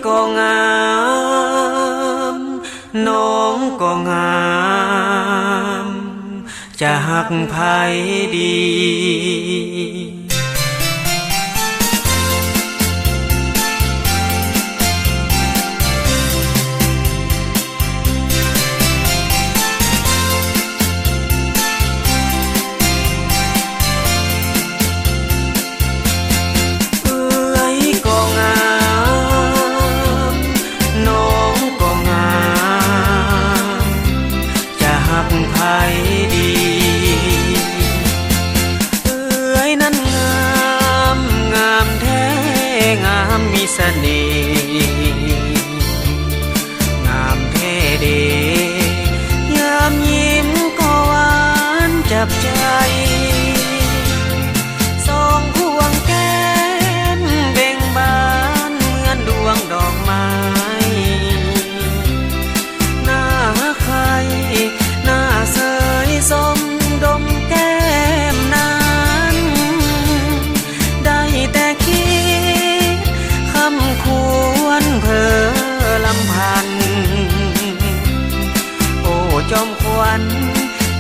ก็งามน้องก็งามจะหักไผดีเสน่ห์งามแท้เดยามยิ้มก็หวานจับใจสองพวงแก้มเบ่งบานเหมือนดวงดอกไม้หน้าใครหน้าเสยสมดมแก้มนั้นได้แต่คิดควรเพ้อลำพันโอ้จอมขวัญ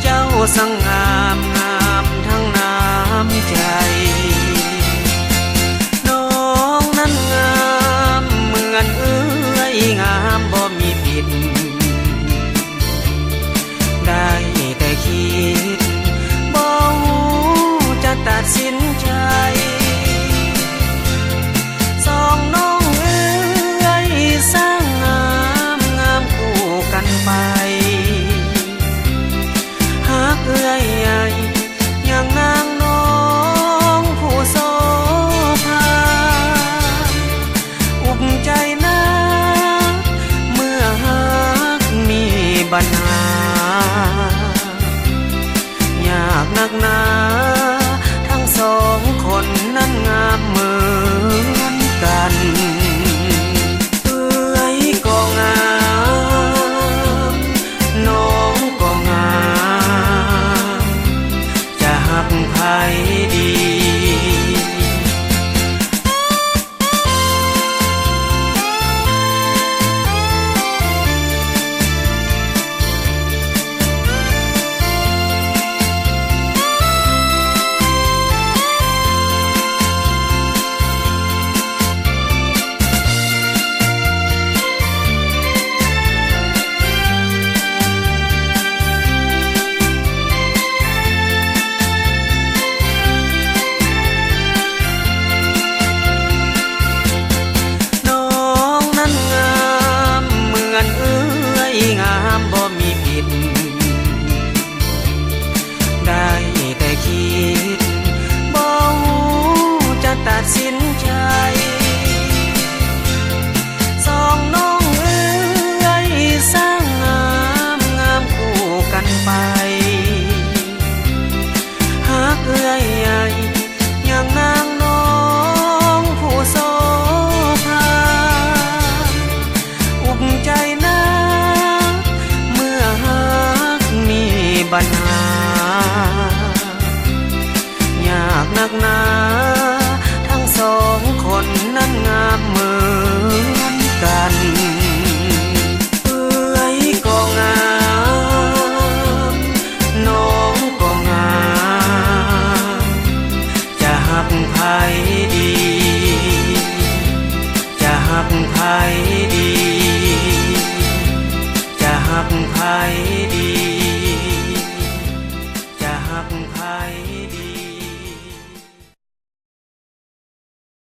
เจ้าสังงามงามทั้งน้ำใจน้องนั้นงามเหมือนเอื้อยงามบ่มีผิดได้แต่คิดบ่จะตัดสินใจสองน้องสร้างงามงามคู่กันไปหากเอื้อยใหญ่อย่างนางน้องผู้โสภาอุกใจนะเมื่อหากมีปัญหายากนักหนาทั้งสองคนนั้นงามเหมือนกันก็งามน้องก็งามจะหักไผดีงามบ่มีผิดได้แต่คิดบ่จะตัดสินใจสองน้องเอ้ยสร้างงามงามคู่กันไปหากเอื้อยใหญ่อย่างนางน้องผู้โสภาอุกใจนะปัญหายากนักหนาทั้งสองคนนั้นงามเหมือนกันเอื้อยก็งามน้องก็งามจะหักไผดีจะหักไผดี